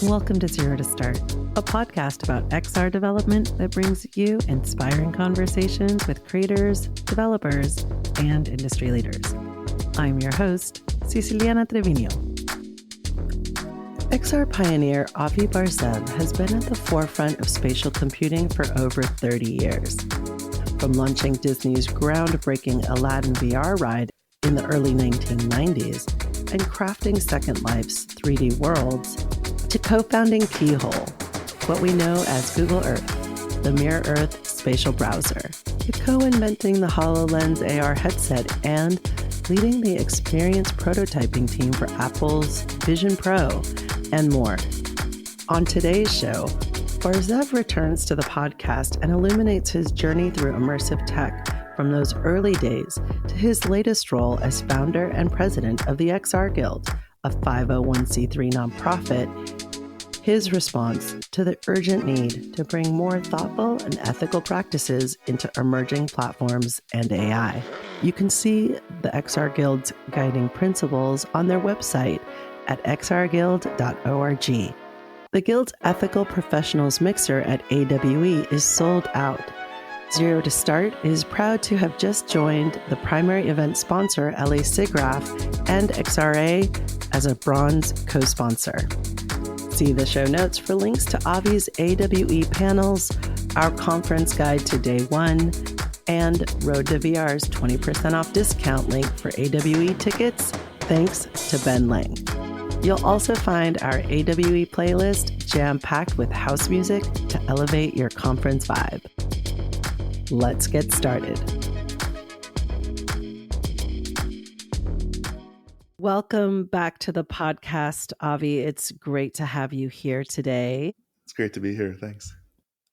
Welcome to Zero to Start, a podcast about XR development that brings you inspiring conversations with creators, developers, and industry leaders. I'm your host, Siciliana Trevino. XR pioneer Avi Bar-Zeev has been at the forefront of spatial computing for over 30 years. From launching Disney's groundbreaking Aladdin VR ride in the early 1990s and crafting Second Life's 3D worlds, to co-founding Keyhole, what we know as Google Earth, the Mirror Earth spatial browser, to co-inventing the Hololens AR headset and leading the experience prototyping team for Apple's Vision Pro, and more. On today's show, Bar-Zeev returns to the podcast and illuminates his journey through immersive tech from those early days to his latest role as founder and president of the XR Guild, a 501c3 nonprofit, his response to the urgent need to bring more thoughtful and ethical practices into emerging platforms and AI. You can see the XR Guild's guiding principles on their website at xrguild.org. The Guild's Ethical Professionals Mixer at AWE is sold out. Zero to Start is proud to have just joined the primary event sponsor, LA SIGGRAPH, and XRA as a bronze co-sponsor. See the show notes for links to Avi's AWE panels, our conference guide to day one, and Road to VR's 20% off discount link for AWE tickets, thanks to Ben Lang. You'll also find our AWE playlist jam-packed with house music to elevate your conference vibe. Let's get started. Welcome back to the podcast, Avi. It's great to have you here today. It's great to be here. Thanks.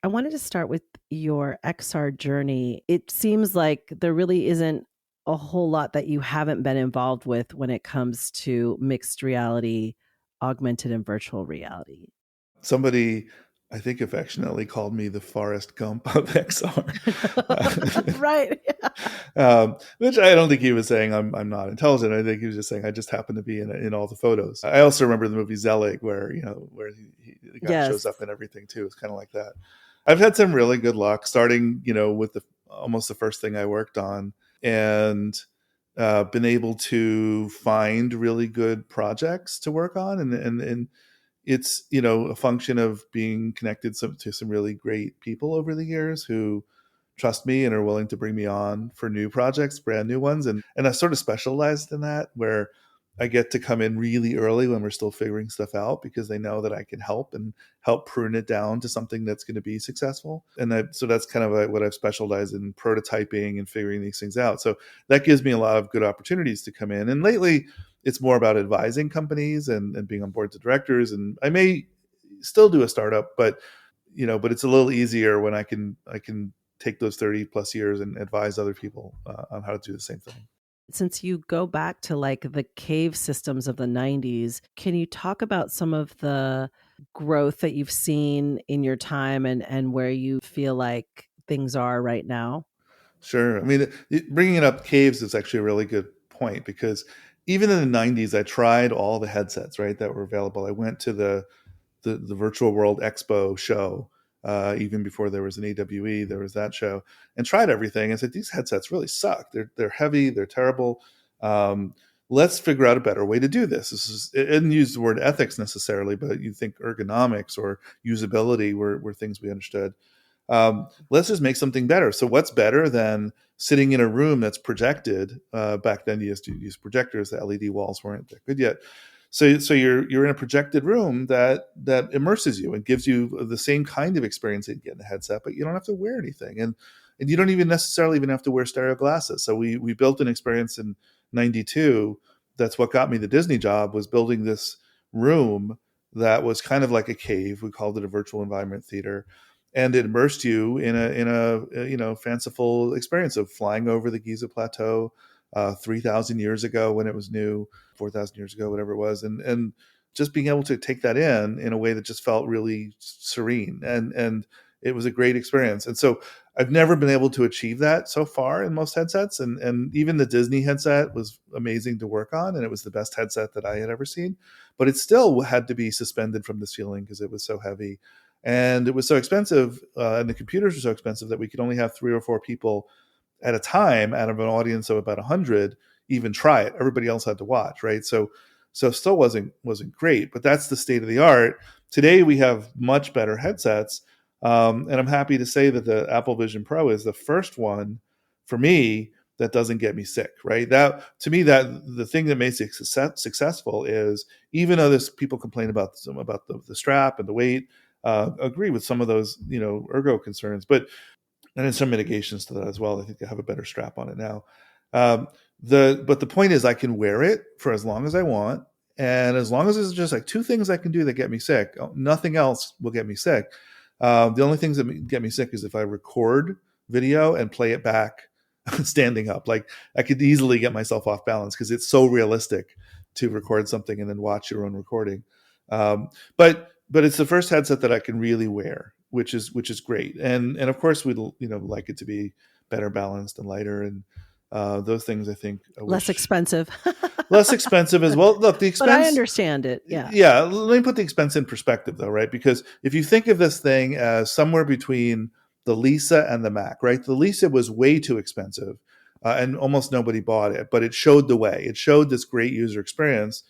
I wanted to start with your XR journey. It seems like there really isn't a whole lot that you haven't been involved with when it comes to mixed reality, augmented and virtual reality. Somebody, I think, affectionately called me the Forrest Gump of XR. Right. Which I don't think he was saying I'm not intelligent. I think he was just saying I just happen to be in all the photos. I also remember the movie Zelig, where the guy shows up in everything too. It's kind of like that. I've had some really good luck starting, with almost the first thing I worked on, and been able to find really good projects to work on, and it's a function of being connected to some really great people over the years who trust me and are willing to bring me on for new projects, brand new ones, and I sort of specialized in that, where I get to come in really early when we're still figuring stuff out, because they know that I can help prune it down to something that's going to be successful. And so that's kind of what I've specialized in, prototyping and figuring these things out. So that gives me a lot of good opportunities to come in. And lately, it's more about advising companies and being on boards of directors. And I may still do a startup, but it's a little easier when I can take those 30 plus years and advise other people on how to do the same thing. Since you go back to like the cave systems of the 90s, can you talk about some of the growth that you've seen in your time and where you feel like things are right now? Sure. I mean, bringing up caves is actually a really good point, because even in the 90s, I tried all the headsets, right, that were available. I went to the Virtual World Expo show, even before there was an AWE, there was that show, and tried everything. I said, these headsets really suck. They're heavy. They're terrible. Let's figure out a better way to do this. It didn't use the word ethics necessarily, but you think ergonomics or usability were things we understood. Let's just make something better. So what's better than sitting in a room that's projected? Back then, you used to use projectors. The LED walls weren't that good yet. So you're in a projected room that immerses you and gives you the same kind of experience that you get in the headset, but you don't have to wear anything, and you don't even necessarily have to wear stereo glasses. So we built an experience in '92. That's what got me the Disney job, was building this room that was kind of like a cave. We called it a virtual environment theater, and it immersed you in a fanciful experience of flying over the Giza Plateau 3,000 years ago when it was new, 4,000 years ago, whatever it was, and just being able to take that in a way that just felt really serene, and it was a great experience. And so I've never been able to achieve that so far in most headsets, and even the Disney headset was amazing to work on, and it was the best headset that I had ever seen. But it still had to be suspended from the ceiling because it was so heavy, and it was so expensive, and the computers were so expensive that we could only have 3 or 4 people at a time out of an audience of about 100 even try it. Everybody else had to watch, right? So still wasn't great, but that's the state of the art. Today we have much better headsets, and I'm happy to say that the Apple Vision Pro is the first one for me that doesn't get me sick, right? That to me, that the thing that makes it successful is, even though there's people complain about the strap and the weight, agree with some of those ergo concerns, but and then some mitigations to that as well. I think they have a better strap on it now. Um, but the point is, I can wear it for as long as I want, and as long as there's just like 2 things I can do that get me sick, nothing else will get me sick. The only things that get me sick is if I record video and play it back standing up. Like, I could easily get myself off balance because it's so realistic to record something and then watch your own recording. But it's the first headset that I can really wear, which is great. And of course we'd like it to be better balanced and lighter, and those things I think Less expensive. less expensive as well. Look, the expense. But I understand it. Yeah. Yeah. Let me put the expense in perspective though, right? Because if you think of this thing as somewhere between the Lisa and the Mac, right? The Lisa was way too expensive, and almost nobody bought it, but it showed the way. It showed this great user experience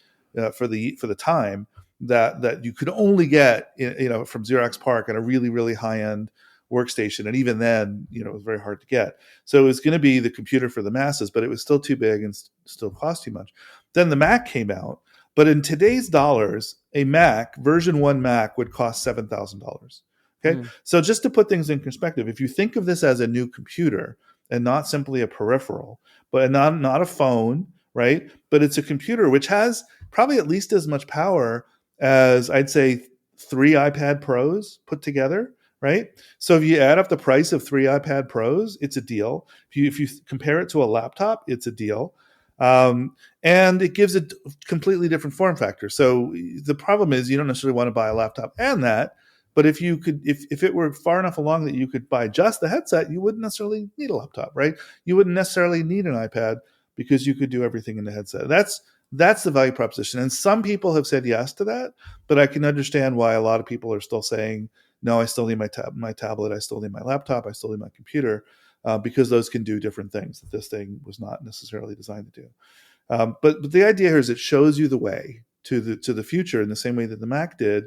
for the time that you could only get from Xerox PARC at a really, really high end workstation, and even then it was very hard to get. So it was going to be the computer for the masses, but it was still too big and still cost too much. Then the Mac came out, but in today's dollars, a Mac version 1 Mac would cost $7,000. Okay, so just to put things in perspective, if you think of this as a new computer and not simply a peripheral, but not a phone, right? But it's a computer which has probably at least as much power as, I'd say, 3 iPad Pros put together, right? So if you add up the price of 3 iPad Pros, it's a deal. If you compare it to a laptop, it's a deal. And it gives a completely different form factor. So the problem is, you don't necessarily want to buy a laptop and that, but if you could, if it were far enough along that you could buy just the headset, you wouldn't necessarily need a laptop, right? You wouldn't necessarily need an iPad because you could do everything in the headset. That's the value proposition. And some people have said yes to that, but I can understand why a lot of people are still saying, no, I still need my tablet, I still need my laptop, I still need my computer, because those can do different things that this thing was not necessarily designed to do. But the idea here is it shows you the way to the future in the same way that the Mac did.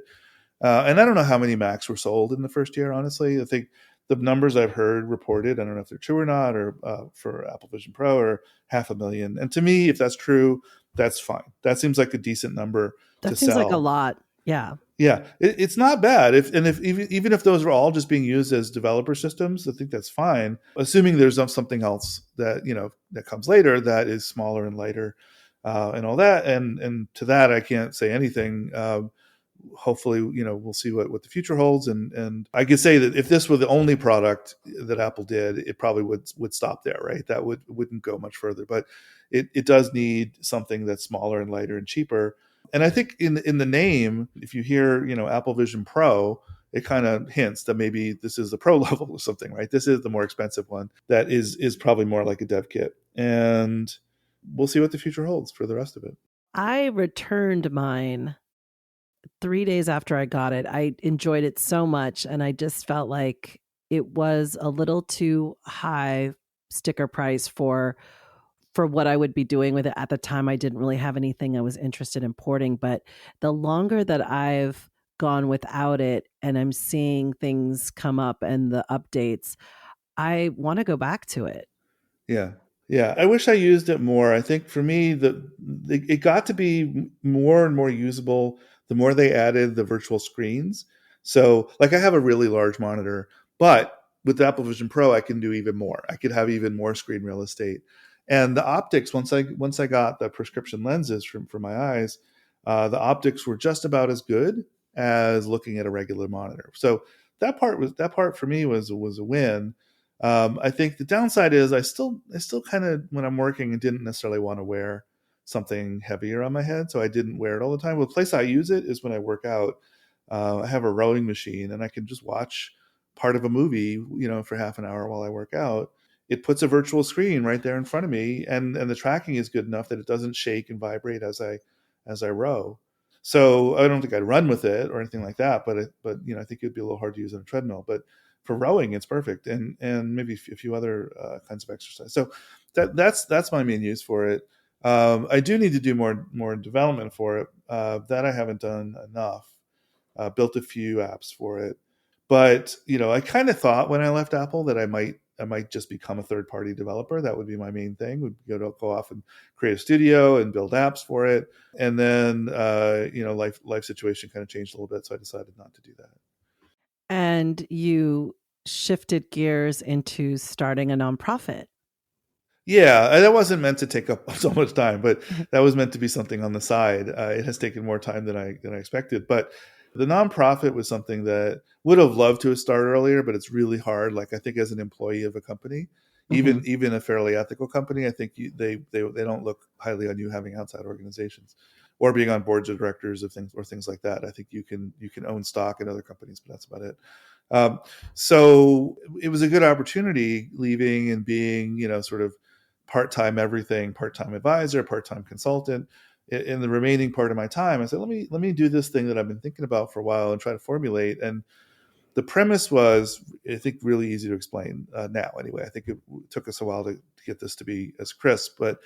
And I don't know how many Macs were sold in the first year, honestly. I think the numbers I've heard reported, I don't know if they're true or not, or for Apple Vision Pro, are 500,000. And to me, if that's true, that's fine. That seems like a decent number to sell. That seems like a lot. Yeah. Yeah, it's not bad. Even if those are all just being used as developer systems, I think that's fine. Assuming there's something else that that comes later that is smaller and lighter, and all that. And to that, I can't say anything. Hopefully, we'll see what the future holds. And I could say that if this were the only product that Apple did, it probably would stop there, right? That wouldn't go much further. But it does need something that's smaller and lighter and cheaper. And I think in the name, if you hear, Apple Vision Pro, it kind of hints that maybe this is the pro level or something, right? This is the more expensive one that is probably more like a dev kit. And we'll see what the future holds for the rest of it. I returned mine 3 days after I got it. I enjoyed it so much, and I just felt like it was a little too high sticker price for what I would be doing with it. At the time, I didn't really have anything I was interested in porting, but the longer that I've gone without it and I'm seeing things come up and the updates, I want to go back to it. Yeah. Yeah. I wish I used it more. I think for me, it got to be more and more usable the more they added the virtual screens. So like I have a really large monitor, but with the Apple Vision Pro, I can do even more. I could have even more screen real estate. And the optics, once I got the prescription lenses for my eyes, the optics were just about as good as looking at a regular monitor. So that part for me was a win. I think the downside is I still kind of, when I'm working, didn't necessarily want to wear something heavier on my head, so I didn't wear it all the time. Well, the place I use it is when I work out. I have a rowing machine, and I can just watch part of a movie, for half an hour while I work out, it puts a virtual screen right there in front of me, and the tracking is good enough that it doesn't shake and vibrate as I row. So I don't think I'd run with it or anything like that, but I think it'd be a little hard to use on a treadmill. But for rowing, it's perfect, and maybe a few other kinds of exercise. So that's my main use for it. I do need to do more development for it. That I haven't done enough. Built a few apps for it, but I kind of thought when I left Apple that I might just become a third party developer. That would be my main thing. Would go off and create a studio and build apps for it. And then life situation kind of changed a little bit, so I decided not to do that. And you shifted gears into starting a nonprofit. Yeah, that wasn't meant to take up so much time, but that was meant to be something on the side. It has taken more time than I expected, but the nonprofit was something that would have loved to have started earlier, but it's really hard. Like I think as an employee of a company, Mhm. even a fairly ethical company, I think they don't look highly on you having outside organizations or being on boards of directors of things like that. I think you can own stock in other companies, but that's about it. Um, so it was a good opportunity leaving and being, sort of part-time everything, part-time advisor, part-time consultant. In the remaining part of my time, I said, let me do this thing that I've been thinking about for a while and try to formulate. And the premise was, I think, really easy to explain now. Anyway, I think it took us a while to get this to be as crisp, but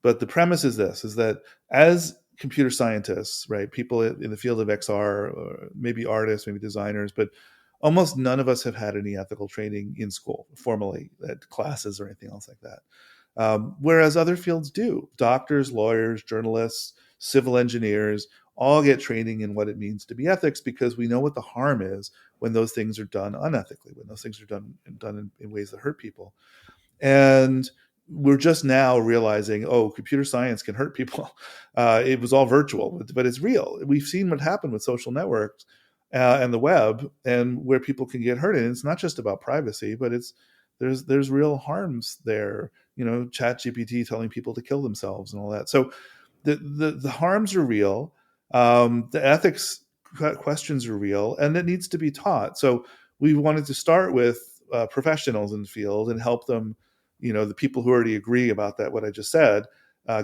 the premise is this: is that as computer scientists, right, people in the field of XR, or maybe artists, maybe designers, but almost none of us have had any ethical training in school, formally, at classes or anything else like that. Whereas other fields do. Doctors, lawyers, journalists, civil engineers all get training in what it means to be ethics, because we know what the harm is when those things are done unethically, when those things are done in ways that hurt people. And we're just now realizing, oh, computer science can hurt people. It was all virtual, but it's real. We've seen what happened with social networks and the web, and where people can get hurt. And it's not just about privacy, but there's real harms there. Chat GPT telling people to kill themselves and all that. So the harms are real. The ethics questions are real, and it needs to be taught. So we wanted to start with professionals in the field and help them, the people who already agree about that, what I just said,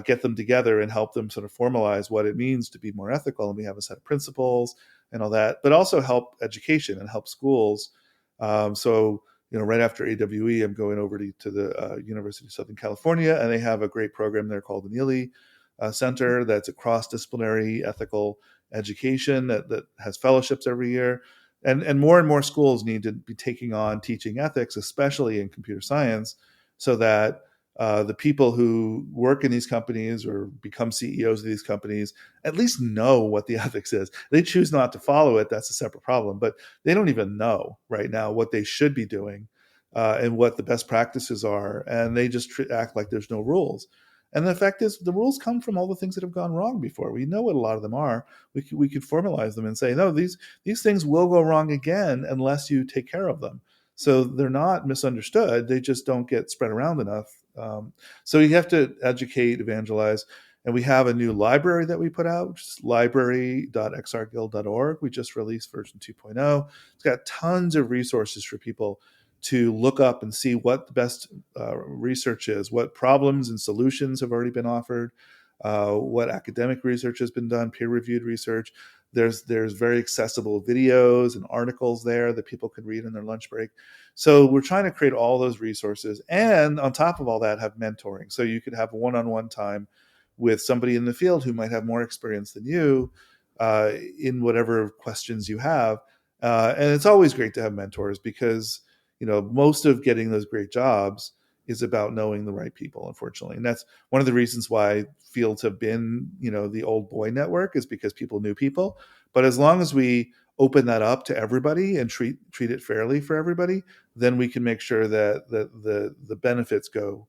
get them together and help them sort of formalize what it means to be more ethical. And we have a set of principles and all that, but also help education and help schools. So right after AWE, I'm going over to the University of Southern California, and they have a great program there called the Neely Center that's a cross-disciplinary ethical education that has fellowships every year. And more schools need to be taking on teaching ethics, especially in computer science, so that the people who work in these companies or become CEOs of these companies at least know what the ethics is. They choose not to follow it. That's a separate problem. But they don't even know right now what they should be doing and what the best practices are. And they just act like there's no rules. And the fact is, the rules come from all the things that have gone wrong before. We know what a lot of them are. We could formalize them and say, no, these things will go wrong again unless you take care of them. So they're not misunderstood. They just don't get spread around enough. So you have to educate, evangelize. And we have a new library that we put out, which is library.xrguild.org. We just released version 2.0. It's got tons of resources for people to look up and see what the best research is, what problems and solutions have already been offered, what academic research has been done, peer-reviewed research. There's very accessible videos and articles there that people can read in their lunch break. So we're trying to create all those resources, and on top of all that, have mentoring. So you could have one-on-one time with somebody in the field who might have more experience than you in whatever questions you have. And it's always great to have mentors, because most of getting those great jobs is about knowing the right people, unfortunately. And that's one of the reasons why fields have been, the old boy network, is because people knew people. But as long as we open that up to everybody and treat it fairly for everybody, then we can make sure that the benefits go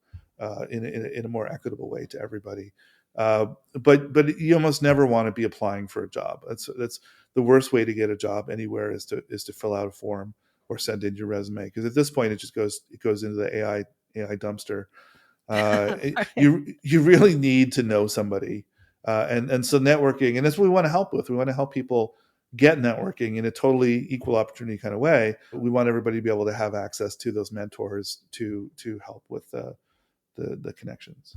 in a more equitable way to everybody. But you almost never want to be applying for a job. That's the worst way to get a job anywhere, is to fill out a form or send in your resume, because at this point it goes into the AI dumpster. Right. You really need to know somebody, and so networking, and that's what we want to help with. We want to help people get networking in a totally equal opportunity kind of way. We want everybody to be able to have access to those mentors to help with the connections.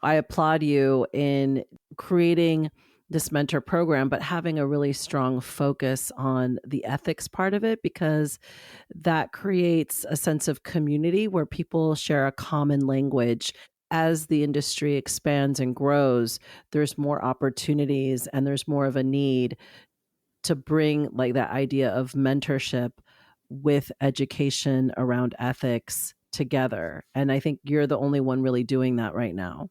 I applaud you in creating this mentor program, but having a really strong focus on the ethics part of it, because that creates a sense of community where people share a common language. As the industry expands and grows, there's more opportunities and there's more of a need to bring like that idea of mentorship with education around ethics together. And I think you're the only one really doing that right now.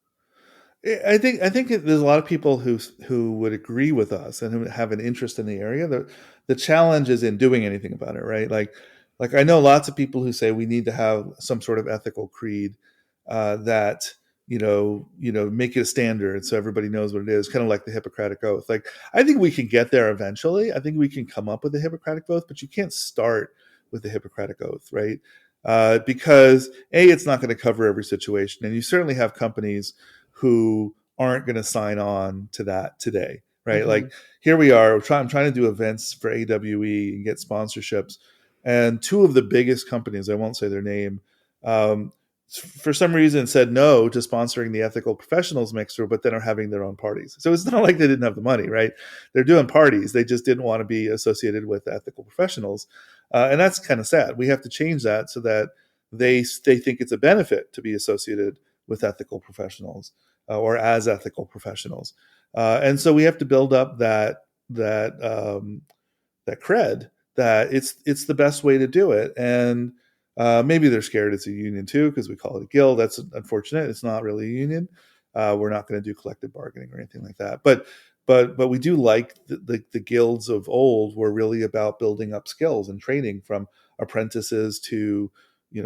I think there's a lot of people who would agree with us and who have an interest in the area. The challenge is in doing anything about it, right? Like I know lots of people who say we need to have some sort of ethical creed that make it a standard so everybody knows what it is, kind of like the Hippocratic Oath. Like I think we can get there eventually. I think we can come up with the Hippocratic Oath, but you can't start with the Hippocratic Oath, right? Because it's not going to cover every situation, and you certainly have companies who aren't going to sign on to that today, right? Mm-hmm. Like here we are, I'm trying to do events for AWE and get sponsorships, and two of the biggest companies, I won't say their name, for some reason said no to sponsoring the ethical professionals mixer, but then are having their own parties. So it's not like they didn't have the money, right? They're doing parties. They just didn't want to be associated with ethical professionals. And that's kind of sad. We have to change that so that they think it's a benefit to be associated with ethical professionals or as ethical professionals. And so we have to build up that cred that it's the best way to do it. And maybe they're scared it's a union too, because we call it a guild. That's unfortunate. It's not really a union. We're not going to do collective bargaining or anything like that. But we do like the guilds of old were really about building up skills and training from apprentices to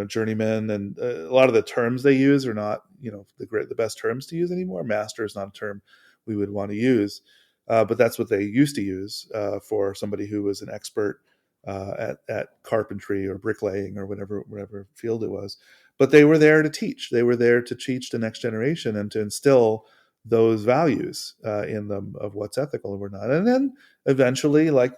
journeymen, and a lot of the terms they use are not the best terms to use anymore. Master is not a term we would want to use, but that's what they used to use for somebody who was an expert at carpentry or bricklaying or whatever field it was. But they were there to teach. They were there to teach the next generation and to instill those values in them of what's ethical and we're not. And then eventually, like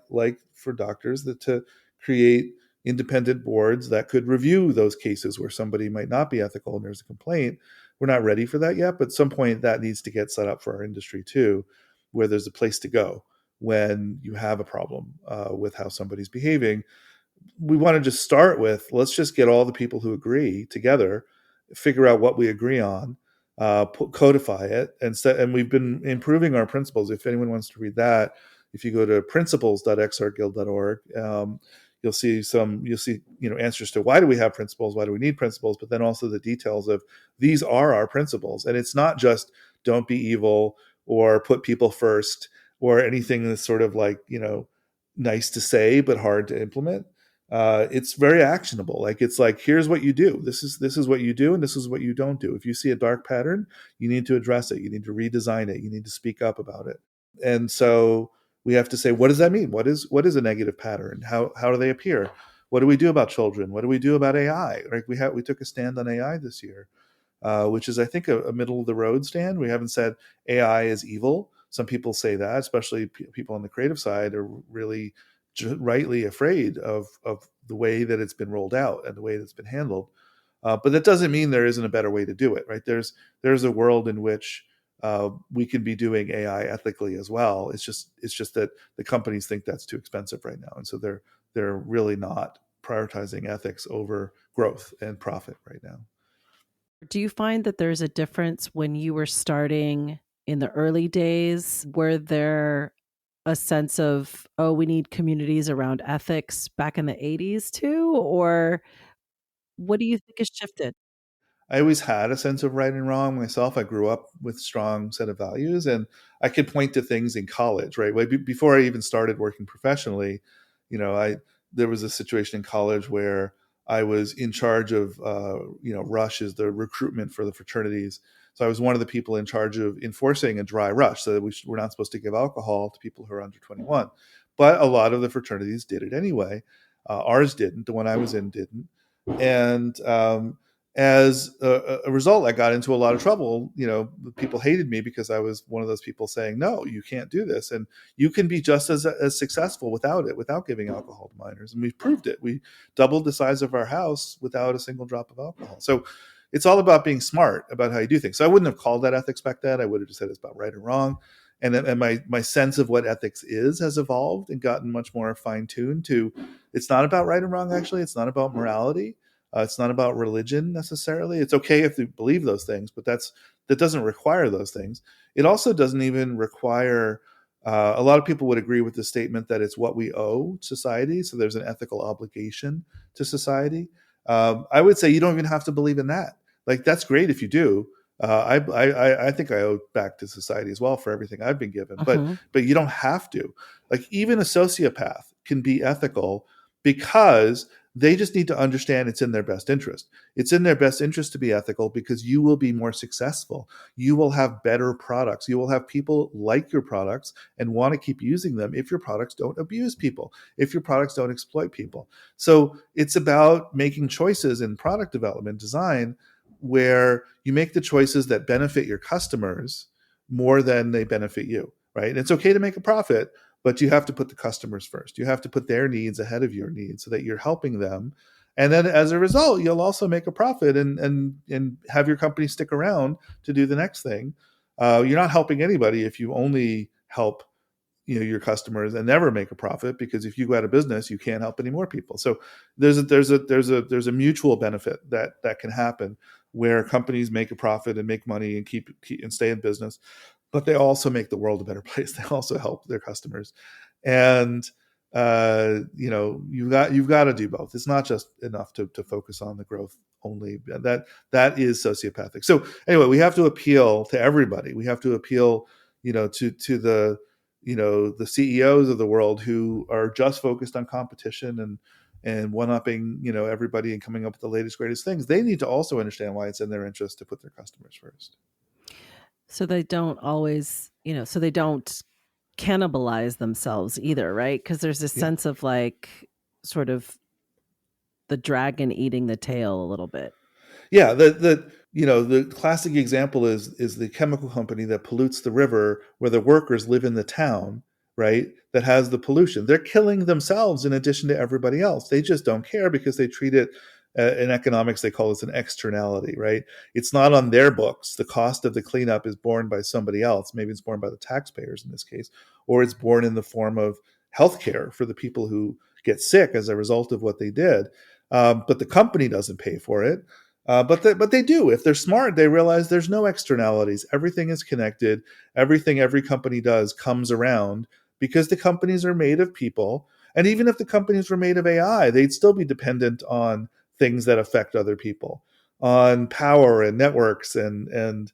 for doctors, to create independent boards that could review those cases where somebody might not be ethical and there's a complaint. We're not ready for that yet, but at some point that needs to get set up for our industry too, where there's a place to go when you have a problem with how somebody's behaving. We want to just start with, let's just get all the people who agree together, figure out what we agree on, codify it, and we've been improving our principles. If anyone wants to read that, if you go to principles.xrguild.org, you'll see answers to why do we have principles, why do we need principles, but then also the details of these are our principles. And it's not just don't be evil or put people first or anything that's sort of like nice to say but hard to implement. It's very actionable. Like it's like, here's what you do. This is what you do, and this is what you don't do. If you see a dark pattern, you need to address it. You need to redesign it. You need to speak up about it. And so we have to say, what does that mean? What is a negative pattern? How do they appear? What do we do about children? What do we do about AI? Like we took a stand on AI this year, which is I think a middle of the road stand. We haven't said AI is evil. Some people say that, especially people on the creative side are really rightly afraid of the way that it's been rolled out and the way that's been handled. But that doesn't mean there isn't a better way to do it, right? There's a world in which we can be doing AI ethically as well. It's just that the companies think that's too expensive right now, and so they're really not prioritizing ethics over growth and profit right now. Do you find that there's a difference when you were starting in the early days? Were there a sense of, oh, we need communities around ethics back in the 80s too? Or what do you think has shifted? I always had a sense of right and wrong myself. I grew up with strong set of values, and I could point to things in college, right? Before I even started working professionally, I there was a situation in college where I was in charge of, rush is the recruitment for the fraternities. So I was one of the people in charge of enforcing a dry rush, so that we're not supposed to give alcohol to people who are under 21. But a lot of the fraternities did it anyway. Ours didn't. The one I was in didn't. And as a result, I got into a lot of trouble. People hated me because I was one of those people saying, no, you can't do this. And you can be just as successful without it, without giving alcohol to minors. And we proved it. We doubled the size of our house without a single drop of alcohol. So it's all about being smart about how you do things. So I wouldn't have called that ethics back then. I would have just said it's about right or wrong. And my sense of what ethics is has evolved and gotten much more fine-tuned to, it's not about right and wrong, actually. It's not about morality. It's not about religion necessarily. It's okay if you believe those things, but that doesn't require those things. It also doesn't even require. A lot of people would agree with the statement that it's what we owe society. So there's an ethical obligation to society. I would say you don't even have to believe in that. Like, that's great if you do. I think I owe back to society as well for everything I've been given, but you don't have to. Like, even a sociopath can be ethical because they just need to understand it's in their best interest. It's in their best interest to be ethical because you will be more successful. You will have better products. You will have people like your products and want to keep using them if your products don't abuse people, if your products don't exploit people. So it's about making choices in product development, design, where you make the choices that benefit your customers more than they benefit you, right? And it's okay to make a profit, but you have to put the customers first. You have to put their needs ahead of your needs so that you're helping them. And then as a result, you'll also make a profit and have your company stick around to do the next thing. You're not helping anybody if you only help your customers and never make a profit, because if you go out of business, you can't help any more people. So there's a mutual benefit that can happen where companies make a profit and make money and keep and stay in business, but they also make the world a better place. They also help their customers, and you've got to do both. It's not just enough to focus on the growth only. That is sociopathic. So anyway, we have to appeal to everybody. We have to appeal, to the CEOs of the world who are just focused on competition and one-upping, everybody and coming up with the latest, greatest things. They need to also understand why it's in their interest to put their customers first. So they don't always, so they don't cannibalize themselves either, right? Because there's this sense of like sort of the dragon eating the tail a little bit. Yeah, the classic example is the chemical company that pollutes the river where the workers live in the town, right? That has the pollution. They're killing themselves in addition to everybody else. They just don't care because they treat it, in economics, they call this an externality, right? It's not on their books. The cost of the cleanup is borne by somebody else. Maybe it's borne by the taxpayers in this case, or it's borne in the form of healthcare for the people who get sick as a result of what they did. But the company doesn't pay for it. But they do. If they're smart, they realize there's no externalities. Everything is connected. Everything every company does comes around because the companies are made of people. And even if the companies were made of AI, they'd still be dependent on things that affect other people, on power and networks and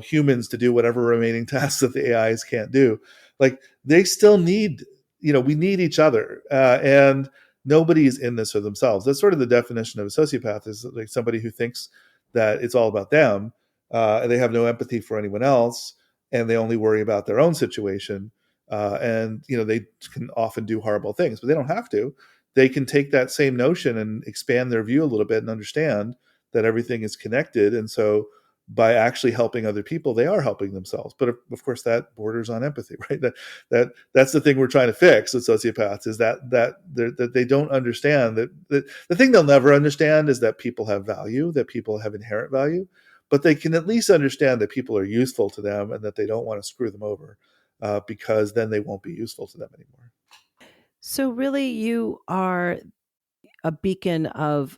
humans to do whatever remaining tasks that the AIs can't do. Like, they still need, we need each other. And nobody's in this for themselves. That's sort of the definition of a sociopath, is like somebody who thinks that it's all about them, and they have no empathy for anyone else, and they only worry about their own situation. And they can often do horrible things, but they don't have to. They can take that same notion and expand their view a little bit and understand that everything is connected. And so by actually helping other people, they are helping themselves. But of course, that borders on empathy, right? That's the thing we're trying to fix with sociopaths, is that they don't understand that the thing they'll never understand is that people have value, that people have inherent value, but they can at least understand that people are useful to them and that they don't want to screw them over, because then they won't be useful to them anymore. So really, you are a beacon of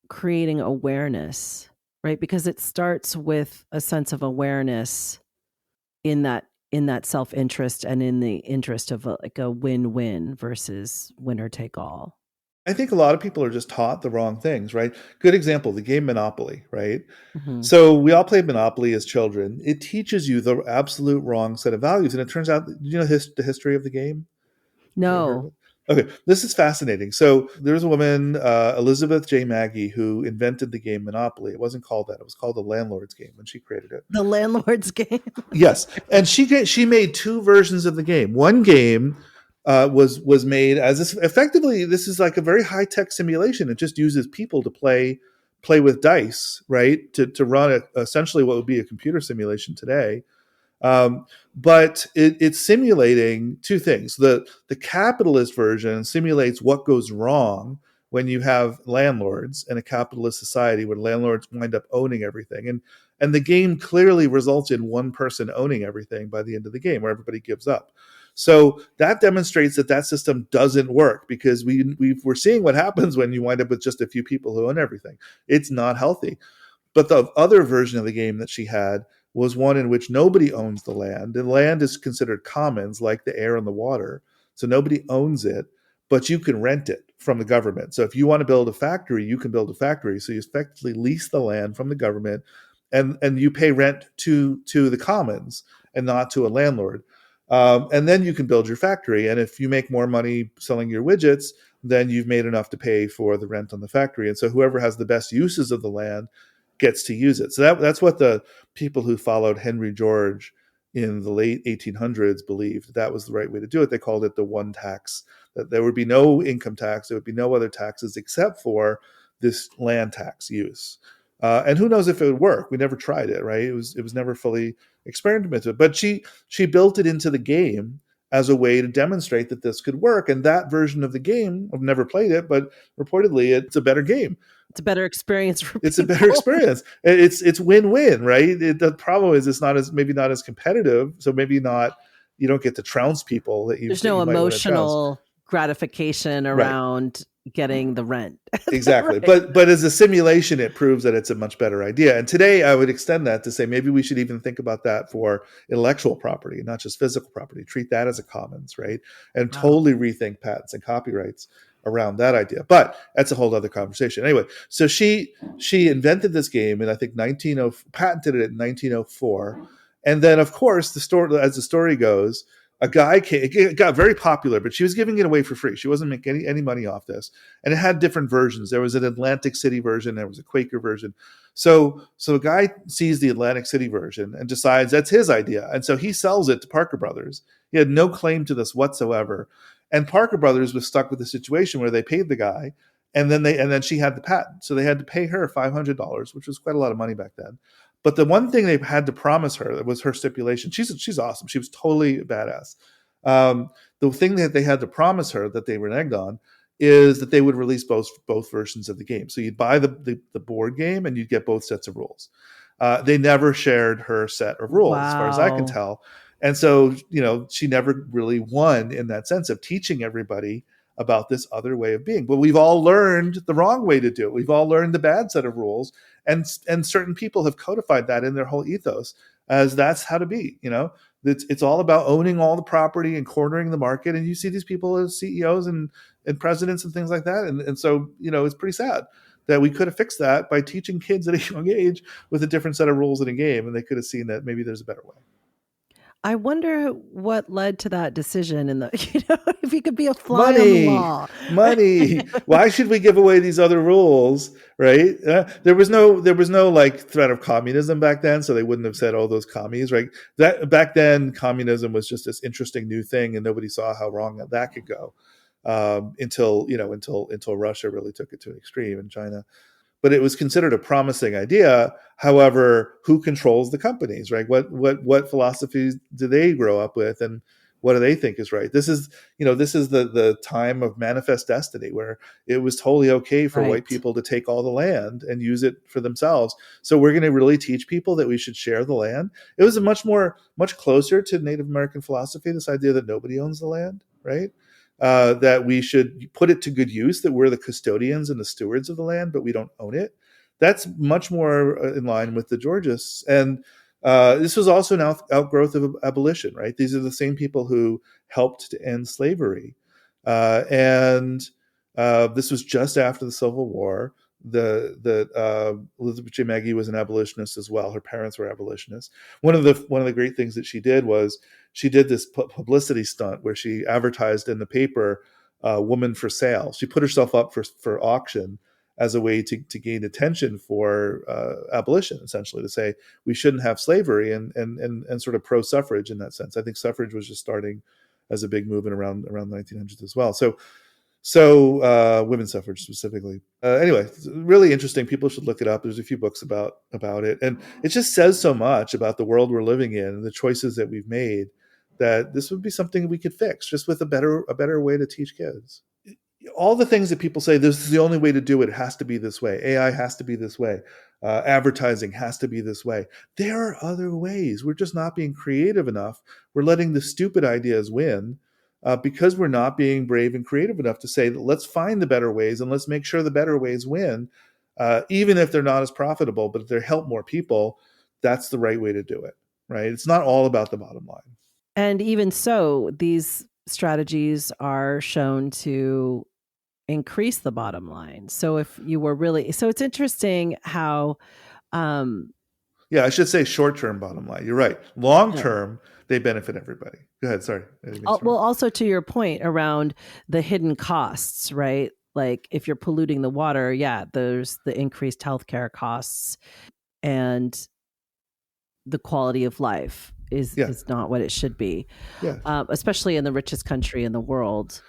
creating awareness, right? Because it starts with a sense of awareness in that self-interest and in the interest of a win-win versus winner take all. I think a lot of people are just taught the wrong things, right? Good example, the game Monopoly, right? Mm-hmm. So we all played Monopoly as children. It teaches you the absolute wrong set of values. And it turns out, the history of the game? No. Okay, this is fascinating. So there's a woman, Elizabeth J. Maggie, who invented the game Monopoly. It wasn't called that. It was called the Landlord's Game when she created it. The Landlord's Game? Yes. And she made two versions of the game. One game was made as effectively, this is like a very high-tech simulation. It just uses people to play play with dice, right, to run essentially what would be a computer simulation today. But it's simulating two things. The capitalist version simulates what goes wrong when you have landlords in a capitalist society where landlords wind up owning everything. And the game clearly results in one person owning everything by the end of the game, where everybody gives up. So that demonstrates that system doesn't work, because we're seeing what happens when you wind up with just a few people who own everything. It's not healthy. But the other version of the game that she had was one in which nobody owns the land. And land is considered commons, like the air and the water. So nobody owns it, but you can rent it from the government. So if you want to build a factory, you can build a factory. So you effectively lease the land from the government, and you pay rent to the commons and not to a landlord. And then you can build your factory. And if you make more money selling your widgets, then you've made enough to pay for the rent on the factory. And so whoever has the best uses of the land gets to use it. So that's what the people who followed Henry George in the late 1800s believed. That was the right way to do it. They called it the one tax, that there would be no income tax, there would be no other taxes except for this land tax use. And who knows if it would work? We never tried it, right? It was never fully experimented. But she built it into the game as a way to demonstrate that this could work. And that version of the game, I've never played it, but reportedly it's a better game. It's a better experience for people. It's a better experience. It's win-win, right? The problem is it's maybe not as competitive, so maybe not. You don't get to trounce people that you. There's no emotional gratification around getting the rent. Exactly, right. But as a simulation, it proves that it's a much better idea. And today, I would extend that to say maybe we should even think about that for intellectual property, not just physical property. Treat that as a commons, right? And totally rethink patents and copyrights around that idea. But that's a whole other conversation. Anyway, so she invented this game in, I think, patented it in 1904. And then, of course, as the story goes, a guy came, it got very popular, but she was giving it away for free. She wasn't making any money off this. And it had different versions. There was an Atlantic City version. There was a Quaker version. So a guy sees the Atlantic City version and decides that's his idea. And so he sells it to Parker Brothers. He had no claim to this whatsoever. And Parker Brothers was stuck with a situation where they paid the guy, and then she had the patent. So they had to pay her $500, which was quite a lot of money back then. But the one thing they had to promise her, that was her stipulation. She's awesome. She was totally badass. The thing that they had to promise her, that they reneged on, is that they would release both versions of the game. So you'd buy the board game and you'd get both sets of rules. They never shared her set of rules, as far as I can tell. And so, she never really won in that sense of teaching everybody about this other way of being. But we've all learned the wrong way to do it. We've all learned the bad set of rules, and certain people have codified that in their whole ethos as that's how to be. It's all about owning all the property and cornering the market. And you see these people as CEOs and presidents and things like that. And so, it's pretty sad that we could have fixed that by teaching kids at a young age with a different set of rules in a game, and they could have seen that maybe there's a better way. I wonder what led to that decision, if you could be a fly on the wall. Money. Why should we give away these other rules, right? There was no like threat of communism back then, so they wouldn't have said, "Oh, those commies," right? That back then, communism was just this interesting new thing, and nobody saw how wrong that could go until Russia really took it to an extreme, in China. But it was considered a promising idea. However, who controls the companies, right? What philosophies do they grow up with, and what do they think is right? This is the time of manifest destiny, where it was totally okay for white people to take all the land and use it for themselves. So we're going to really teach people that we should share the land. It was much closer to Native American philosophy, this idea that nobody owns the land, right? That we should put it to good use, that we're the custodians and the stewards of the land, but we don't own it. That's much more in line with the Georgists. And this was also an outgrowth of abolition, right? These are the same people who helped to end slavery. And this was just after the Civil War. Elizabeth J. Magie was an abolitionist as well. Her parents were abolitionists. One of the great things that she did was she did this publicity stunt where she advertised in the paper, "Woman for sale." She put herself up for auction as a way to gain attention for abolition, essentially, to say we shouldn't have slavery, and sort of pro-suffrage in that sense. I think suffrage was just starting as a big movement around the 1900s as well. So So women's suffrage specifically. Anyway, really interesting. People should look it up. There's a few books about it, and it just says so much about the world we're living in and the choices that we've made, that this would be something we could fix just with a better way to teach kids. All the things that people say, this is the only way to do it. It has to be this way. AI has to be this way. Advertising has to be this way. There are other ways. We're just not being creative enough. We're letting the stupid ideas win because we're not being brave and creative enough to say, let's find the better ways and let's make sure the better ways win, even if they're not as profitable, but if they help more people, that's the right way to do it, right? It's not all about the bottom line. And even so, these strategies are shown to increase the bottom line. So if you were really, so it's interesting how, Yeah, I should say short-term bottom line. You're right. Long yeah. term, they benefit everybody. Go ahead. Sorry. Well, also to your point around the hidden costs, right? Like if you're polluting the water, yeah, there's the increased healthcare costs, and the quality of life is not what it should be, Yeah. especially in the richest country in the world.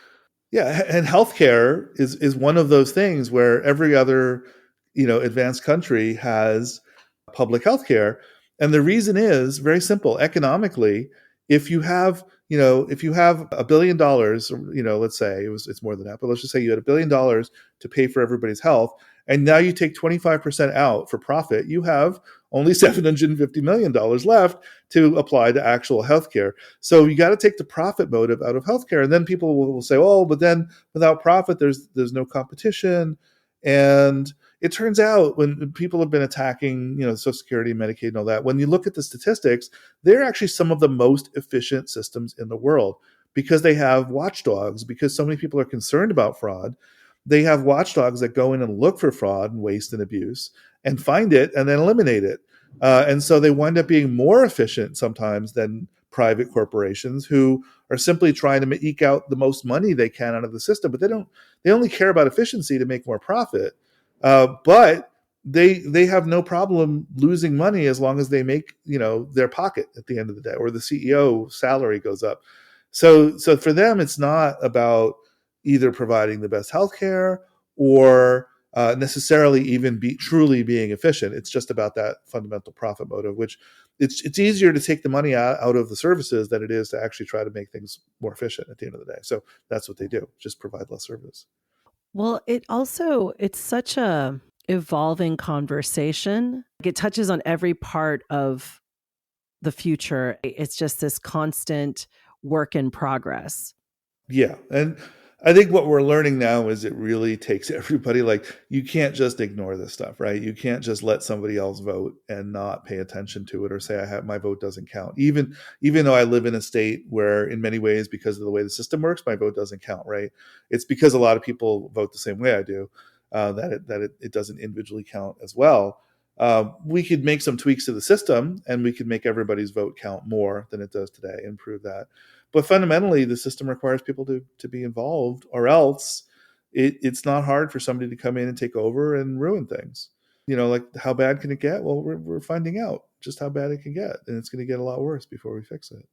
Yeah, and healthcare is one of those things where every other, advanced country has public healthcare, and the reason is very simple. Economically, if you have $1 billion, let's say it's more than that, but let's just say you had $1 billion to pay for everybody's health, and now you take 25% out for profit, you have only $750 million left to apply to actual healthcare. So you got to take the profit motive out of healthcare, and then people will say, "Oh, but then without profit, there's no competition." And it turns out when people have been attacking, Social Security, Medicaid, and all that, when you look at the statistics, they're actually some of the most efficient systems in the world because they have watchdogs. Because so many people are concerned about fraud, they have watchdogs that go in and look for fraud and waste and abuse and find it and then eliminate it. And so they wind up being more efficient sometimes than private corporations who are simply trying to eke out the most money they can out of the system, but they only care about efficiency to make more profit. But they have no problem losing money as long as they make their pocket at the end of the day, or the CEO salary goes up. So for them, it's not about either providing the best healthcare or necessarily even truly being efficient. It's just about that fundamental profit motive, which it's easier to take the money out of the services than it is to actually try to make things more efficient at the end of the day. So that's what they do, just provide less service. Well, it's such a evolving conversation. It touches on every part of the future. It's just this constant work in progress. Yeah. And I think what we're learning now is it really takes everybody. Like, you can't just ignore this stuff, right? You can't just let somebody else vote and not pay attention to it, or say my vote doesn't count. Even though I live in a state where in many ways, because of the way the system works, my vote doesn't count, right? It's because a lot of people vote the same way I do, that it doesn't individually count as well. We could make some tweaks to the system and we could make everybody's vote count more than it does today, improve that. But fundamentally, the system requires people to be involved, or else it's not hard for somebody to come in and take over and ruin things. Like, how bad can it get? Well, we're finding out just how bad it can get, and it's going to get a lot worse before we fix it.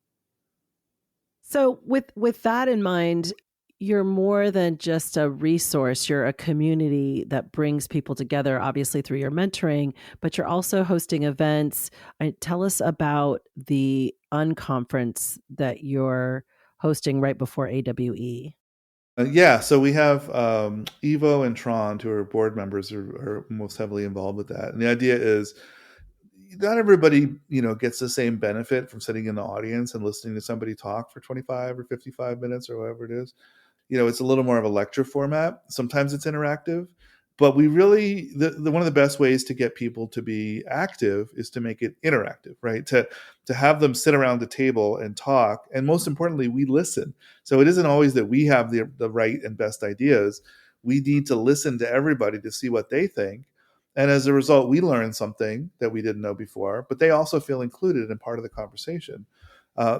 So with that in mind, you're more than just a resource. You're a community that brings people together, obviously through your mentoring, but you're also hosting events. Tell us about the unconference that you're hosting right before AWE. Yeah, so we have Evo and Tron, who are board members, are most heavily involved with that. And the idea is, not everybody, gets the same benefit from sitting in the audience and listening to somebody talk for 25 or 55 minutes or whatever it is. It's a little more of a lecture format. Sometimes it's interactive, but we really, one of the best ways to get people to be active is to make it interactive, right? To have them sit around the table and talk. And most importantly, we listen. So it isn't always that we have the right and best ideas. We need to listen to everybody to see what they think. And as a result, we learn something that we didn't know before, but they also feel included and part of the conversation.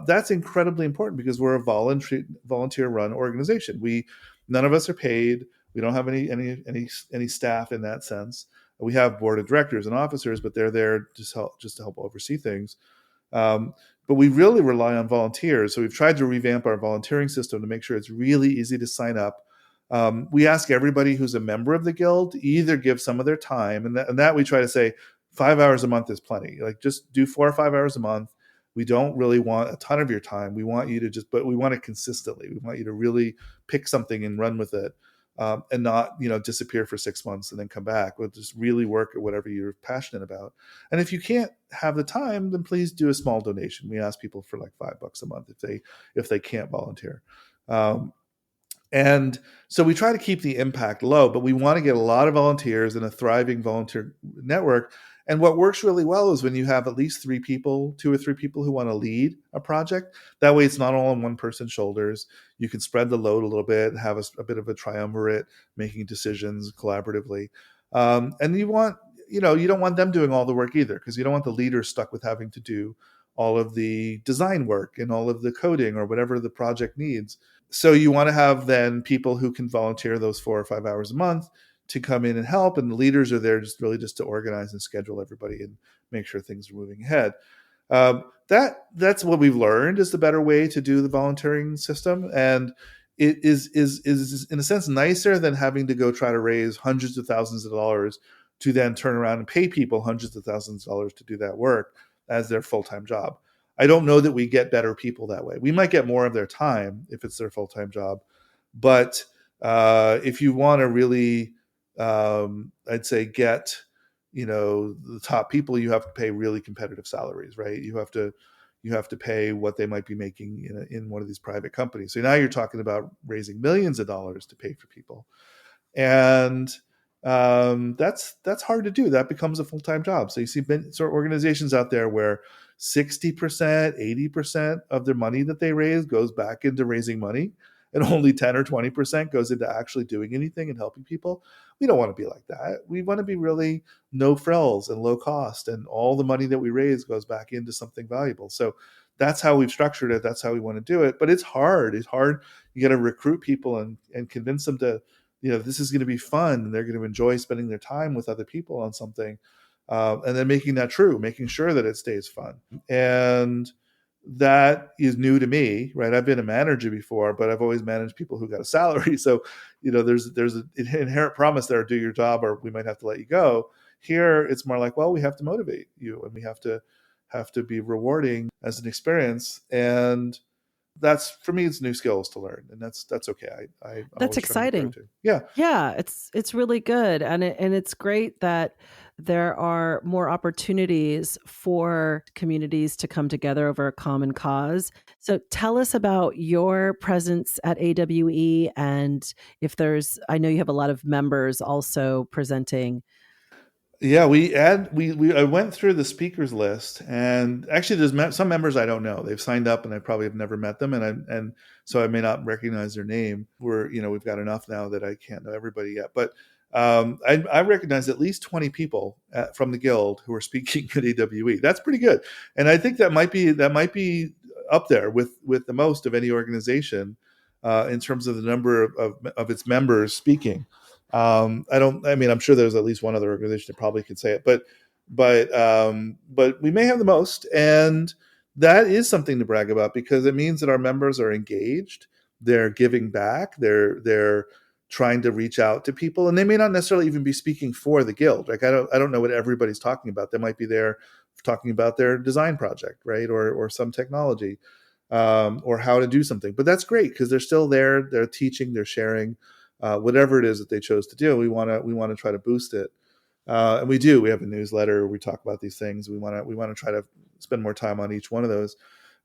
That's incredibly important because we're a volunteer-run organization. None of us are paid. We don't have any staff in that sense. We have board of directors and officers, but they're there just to help oversee things. But we really rely on volunteers. So we've tried to revamp our volunteering system to make sure it's really easy to sign up. We ask everybody who's a member of the guild to either give some of their time, and that we try to say 5 hours a month is plenty. Like just do 4 or 5 hours a month. We don't really want a ton of your time. We want you to but we want it consistently. We want you to really pick something and run with it, and not disappear for 6 months and then come back. We'll just really work at whatever you're passionate about. And if you can't have the time, then please do a small donation. We ask people for like $5 a month if they can't volunteer. And so we try to keep the impact low, but we want to get a lot of volunteers and a thriving volunteer network. And what works really well is when you have at least 2 or 3 people who want to lead a project. That way it's not all on one person's shoulders. You can spread the load a little bit, have a bit of a triumvirate, making decisions collaboratively. And you don't want them doing all the work either, because you don't want the leader stuck with having to do all of the design work and all of the coding or whatever the project needs. So you want to have then people who can volunteer those 4 or 5 hours a month to come in and help, and the leaders are there just to organize and schedule everybody and make sure things are moving ahead. That's what we've learned is the better way to do the volunteering system, and it is in a sense nicer than having to go try to raise hundreds of thousands of dollars to then turn around and pay people hundreds of thousands of dollars to do that work as their full-time job. I don't know that we get better people that way. We might get more of their time if it's their full-time job. But if you want to really, I'd say, get, the top people, you have to pay really competitive salaries, right? You have to pay what they might be making in one of these private companies. So now you're talking about raising millions of dollars to pay for people. And that's hard to do. That becomes a full-time job. So you see sort of organizations out there where 60%, 80% of their money that they raise goes back into raising money, and only 10 or 20% goes into actually doing anything and helping people. We don't want to be like that. We want to be really no frills and low cost, and all the money that we raise goes back into something valuable. So that's how we've structured it. That's how we want to do it. But it's hard. It's hard. You got to recruit people and convince them to, this is going to be fun, and they're going to enjoy spending their time with other people on something. And then making that true, making sure that it stays fun. And that is new to me, right? I've been a manager before, but I've always managed people who got a salary. So, there's an inherent promise there: do your job, or we might have to let you go. Here, it's more like, well, we have to motivate you, and we have to be rewarding as an experience. And that's, for me, it's new skills to learn, and that's okay. I That's always try to grow exciting. too. Yeah. Yeah, it's really good, and it's great that there are more opportunities for communities to come together over a common cause. So tell us about your presence at AWE, and if I know you have a lot of members also presenting. Yeah, I went through the speakers list, and actually, there's some members I don't know. They've signed up, and I probably have never met them, and so I may not recognize their name. We've got enough now that I can't know everybody yet, but I recognize at least 20 people from the guild who are speaking at AWE. That's pretty good, and I think that might be up there with the most of any organization in terms of the number of its members speaking. I'm sure there's at least one other organization that probably could say it, but we may have the most, and that is something to brag about, because it means that our members are engaged, they're giving back, they're trying to reach out to people, and they may not necessarily even be speaking for the guild. Like I don't know what everybody's talking about. They might be there talking about their design project, right, or some technology, or how to do something. But that's great, because they're still there, they're teaching, they're sharing. Whatever it is that they chose to do, we want to try to boost it, and we do. We have a newsletter. We talk about these things. We want to try to spend more time on each one of those.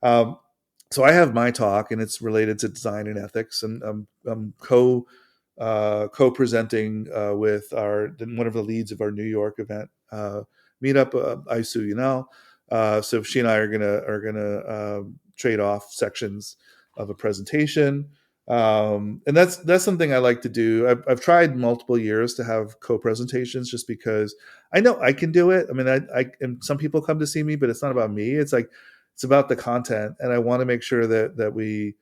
So I have my talk, and it's related to design and ethics, and I'm co-presenting with one of the leads of our New York event meetup, Aisu Yunal. So she and I are gonna trade off sections of a presentation. And that's something I like to do. I've tried multiple years to have co-presentations, just because I know I can do it. I mean, and some people come to see me, but it's not about me. It's about the content, and I want to make sure that we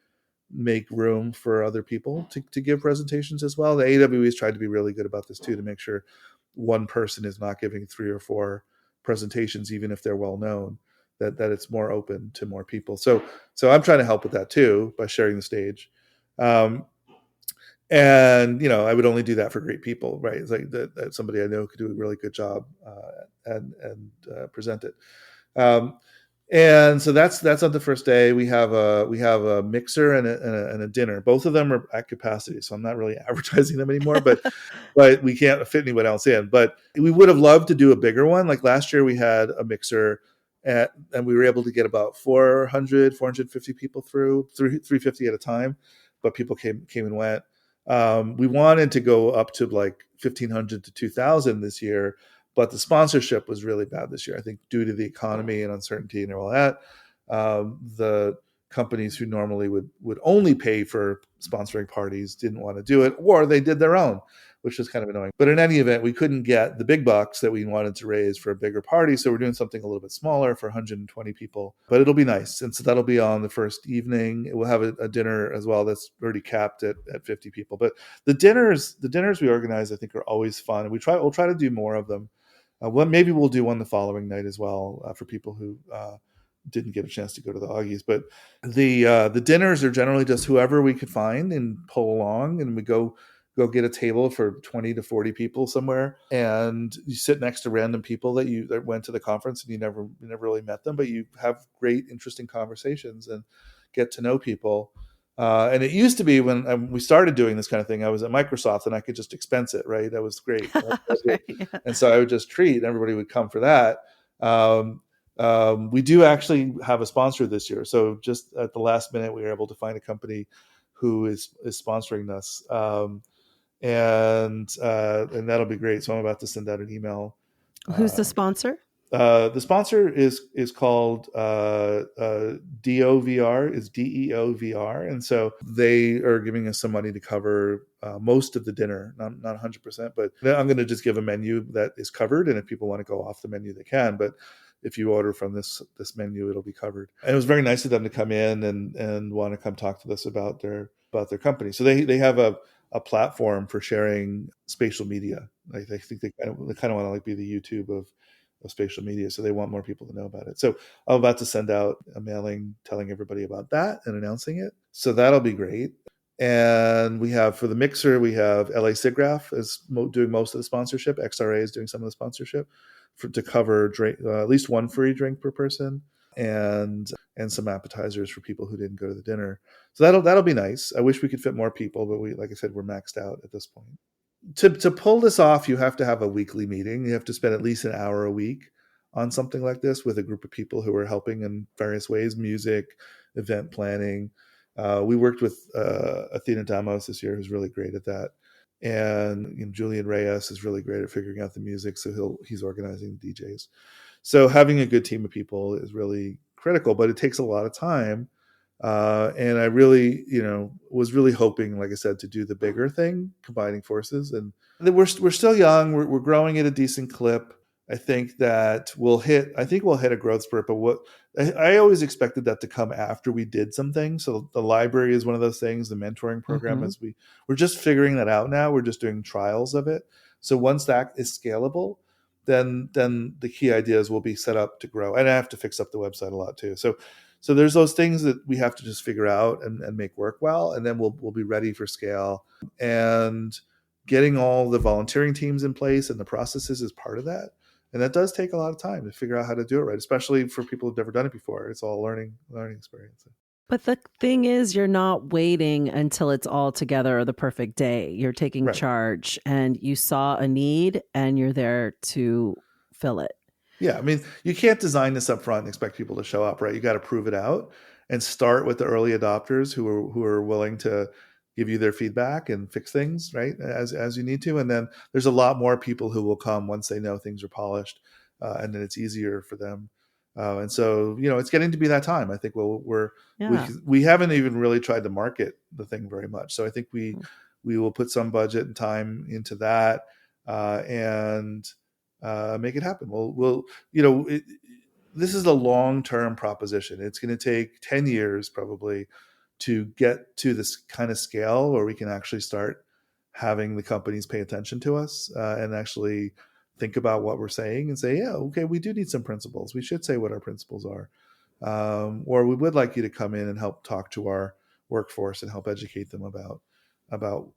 make room for other people to give presentations as well. The AWE has tried to be really good about this too, to make sure one person is not giving 3 or 4 presentations, even if they're well known. That it's more open to more people. So I'm trying to help with that too, by sharing the stage. Um, And I would only do that for great people, right? It's like that somebody I know could do a really good job and present it. Um, and so that's on the first day. We have a mixer and a dinner. Both of them are at capacity, so I'm not really advertising them anymore. But we can't fit anyone else in. But we would have loved to do a bigger one. Like last year, we had a mixer, and we were able to get about 450 people through 350 at a time. But people came and went. We wanted to go up to like 1,500 to 2,000 this year, but the sponsorship was really bad this year. I think due to the economy and uncertainty and all that, the companies who normally would only pay for sponsoring parties didn't want to do it, or they did their own, which is kind of annoying. But in any event, we couldn't get the big bucks that we wanted to raise for a bigger party, so we're doing something a little bit smaller for 120 people. But it'll be nice, and so that'll be on the first evening. We'll have a dinner as well that's already capped at 50 people. But the dinners we organize, I think, are always fun. We'll try to do more of them. Maybe we'll do one the following night as well for people who didn't get a chance to go to the Augies. But the dinners are generally just whoever we could find and pull along, and we go get a table for 20 to 40 people somewhere, and you sit next to random people that went to the conference and you never really met them, but you have great, interesting conversations and get to know people. And it used to be when we started doing this kind of thing, I was at Microsoft and I could just expense it, right? That was great. Right, yeah. And so I would just treat, and everybody would come for that. We do actually have a sponsor this year. So just at the last minute, we were able to find a company who is sponsoring us. And that'll be great. So I'm about to send out an email. Who's the sponsor? The sponsor is called DOVR, is DEOVR, and so they are giving us some money to cover most of the dinner, not 100%, but I'm going to just give a menu that is covered, and if people want to go off the menu, they can. But if you order from this menu, it'll be covered. And it was very nice of them to come in and want to come talk to us about their company. So they have a platform for sharing spatial media. Like they think they kind of want to like be the YouTube of spatial media, so they want more people to know about it. So I'm about to send out a mailing telling everybody about that and announcing it. So that'll be great. And we have, for the mixer, we have LA SIGGRAPH is doing most of the sponsorship. XRA is doing some of the sponsorship to cover at least one free drink per person, and some appetizers for people who didn't go to the dinner. So that'll be nice. I wish we could fit more people, but like I said, we're maxed out at this point. To pull this off, you have to have a weekly meeting. You have to spend at least an hour a week on something like this with a group of people who are helping in various ways: music, event planning. We worked with Athena Damos this year, who's really great at that, and Julian Reyes is really great at figuring out the music, so he's organizing the DJs. So having a good team of people is really critical, but it takes a lot of time. And I really, was really hoping, like I said, to do the bigger thing, combining forces. And we're still young. We're growing at a decent clip. I think that we'll hit a growth spurt. But what I always expected that to come after we did some things. So the library is one of those things. The mentoring program, Mhm. as we're just figuring that out now. We're just doing trials of it. So once that is scalable, then the key ideas will be set up to grow. And I have to fix up the website a lot too. So there's those things that we have to just figure out and make work well, and then we'll be ready for scale. And getting all the volunteering teams in place and the processes is part of that. And that does take a lot of time to figure out how to do it right, especially for people who've never done it before. It's all learning experience. But the thing is, you're not waiting until it's all together or the perfect day. You're taking Right. charge, and you saw a need and you're there to fill it. Yeah, I mean, you can't design this up front and expect people to show up, right? You got to prove it out and start with the early adopters who are willing to give you their feedback and fix things, right? As you need to, and then there's a lot more people who will come once they know things are polished, and then it's easier for them. And so, it's getting to be that time. I think Yeah. we haven't even really tried to market the thing very much. So I think we will put some budget and time into that, and make it happen. This is a long-term proposition. It's going to take 10 years probably to get to this kind of scale where we can actually start having the companies pay attention to us, and actually think about what we're saying and say, yeah, okay, we do need some principles. We should say what our principles are. Or we would like you to come in and help talk to our workforce and help educate them about about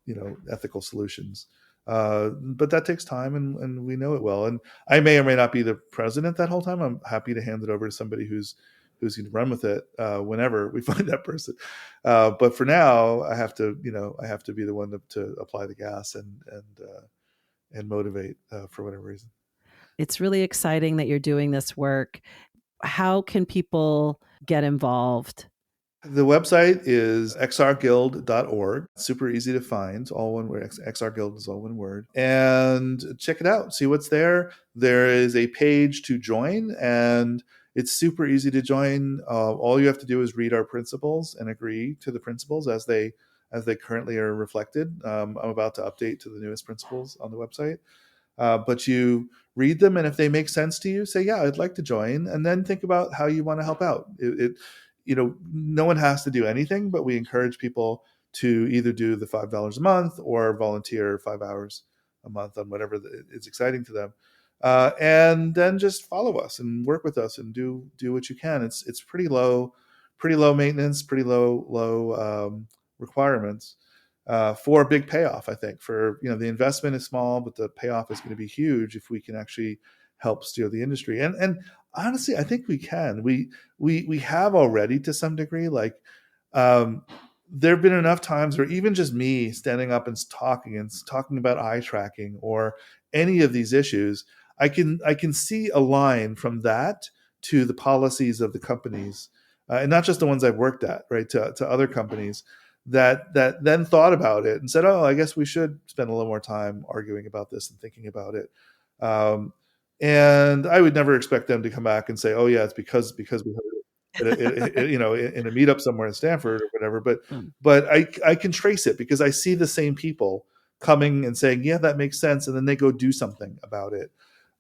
ethical solutions. But that takes time, and we know it well. And I may or may not be the president that whole time. I'm happy to hand it over to somebody who's going to run with it whenever we find that person. But for now, I have to be the one to apply the gas and motivate for whatever reason. It's really exciting that you're doing this work. How can people get involved? The website is xrguild.org. Super easy to find. All one word. XR Guild is all one word. And check it out. See what's there. There is a page to join, and it's super easy to join. All you have to do is read our principles and agree to the principles as they currently are reflected. I'm about to update to the newest principles on the website. But you read them, and if they make sense to you, say, yeah, I'd like to join, and then think about how you want to help out. No one has to do anything, but we encourage people to either do the $5 a month or volunteer 5 hours a month on whatever is exciting to them. And then just follow us and work with us and do what you can. It's pretty low maintenance, pretty low requirements. For a big payoff, I think. For the investment is small, but the payoff is going to be huge if we can actually help steer the industry. And honestly, I think we can. We have already to some degree. Like, there have been enough times where even just me standing up and talking about eye tracking or any of these issues, I can see a line from that to the policies of the companies, and not just the ones I've worked at, right? To other companies that then thought about it and said, "Oh, I guess we should spend a little more time arguing about this and thinking about it." And I would never expect them to come back and say, "Oh, yeah, it's because we heard it, in a meetup somewhere in Stanford or whatever." But I can trace it because I see the same people coming and saying, "Yeah, that makes sense," and then they go do something about it.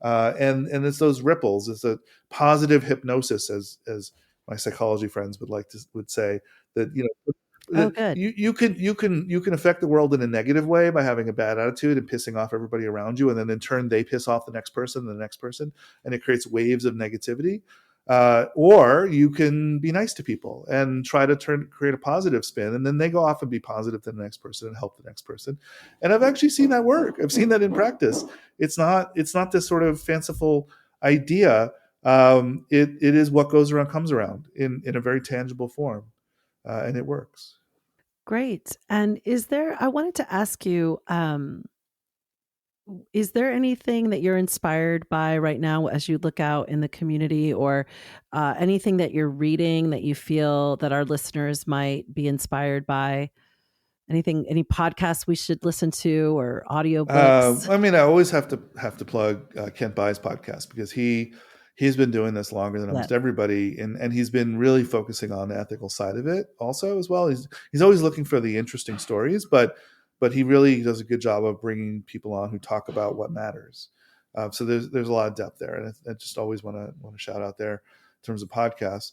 And it's those ripples. It's a positive hypnosis, as my psychology friends would say, that Oh, good. you can affect the world in a negative way by having a bad attitude and pissing off everybody around you, and then in turn they piss off the next person and the next person, and it creates waves of negativity. Or you can be nice to people and try to create a positive spin, and then they go off and be positive to the next person and help the next person. And I've actually seen that work. I've seen that in practice. It's not this sort of fanciful idea. It is what goes around comes around in a very tangible form, and it works. Great. And I wanted to ask you, is there anything that you're inspired by right now as you look out in the community, or anything that you're reading that you feel that our listeners might be inspired by? Any podcasts we should listen to, or audiobooks? I always have to plug Kent Bai's podcast, because he's been doing this longer than almost everybody, and he's been really focusing on the ethical side of it also as well. He's always looking for the interesting stories, but he really does a good job of bringing people on who talk about what matters. So there's a lot of depth there, and I just always want to shout out there in terms of podcasts.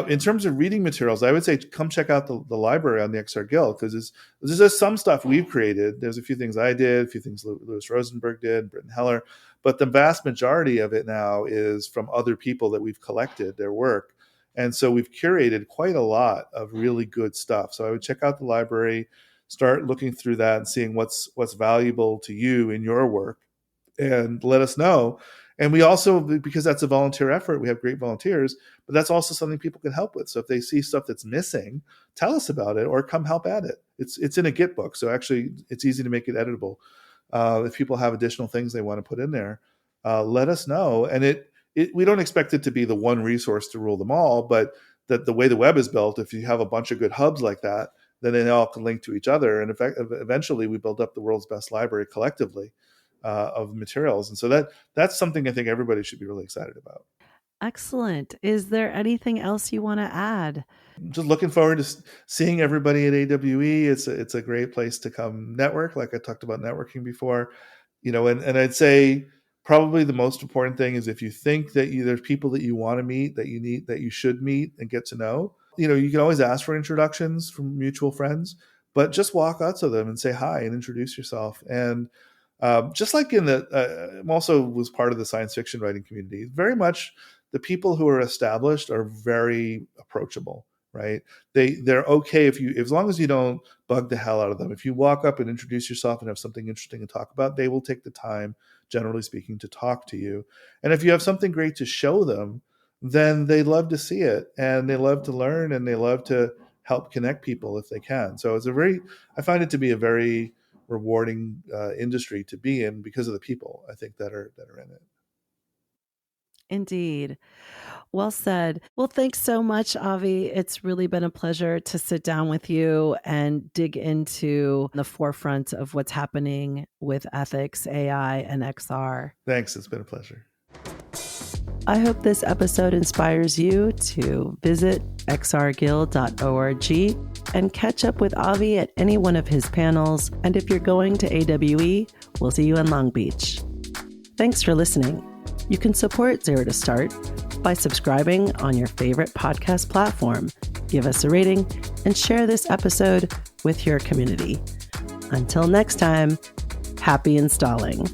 In terms of reading materials, I would say come check out the library on the XR Guild, because there's just some stuff we've created. There's a few things I did, a few things Louis Rosenberg did, Britton Heller, but the vast majority of it now is from other people that we've collected their work. And so we've curated quite a lot of really good stuff. So I would check out the library, start looking through that and seeing what's valuable to you in your work, and let us know. And we also, because that's a volunteer effort, we have great volunteers, but that's also something people can help with. So if they see stuff that's missing, tell us about it or come help add it. It's in a Git book, so actually it's easy to make it editable. If people have additional things they want to put in there, let us know. And we don't expect it to be the one resource to rule them all, but that the way the web is built, if you have a bunch of good hubs like that, then they all can link to each other. And eventually we build up the world's best library collectively of materials. And so that's something I think everybody should be really excited about. Excellent. Is there anything else you want to add? Just looking forward to seeing everybody at AWE. It's a great place to come network, like I talked about networking before. And I'd say probably the most important thing is, if you think that there's people that you want to meet, that you should meet and get to know, you can always ask for introductions from mutual friends, but just walk out to them and say hi and introduce yourself. And just like I'm also was part of the science fiction writing community, very much the people who are established are very approachable right? They're okay as long as you don't bug the hell out of them. If you walk up and introduce yourself and have something interesting to talk about, they will take the time, generally speaking, to talk to you. And if you have something great to show them, then they love to see it, and they love to learn, and they love to help connect people if they can. So I find it to be a very rewarding industry to be in because of the people, I think, that are in it. Indeed. Well said. Well, thanks so much, Avi. It's really been a pleasure to sit down with you and dig into the forefront of what's happening with ethics, AI, and XR. Thanks. It's been a pleasure. I hope this episode inspires you to visit xrguild.org and catch up with Avi at any one of his panels. And if you're going to AWE, we'll see you in Long Beach. Thanks for listening. You can support Zero to Start by subscribing on your favorite podcast platform, give us a rating, and share this episode with your community. Until next time, happy installing.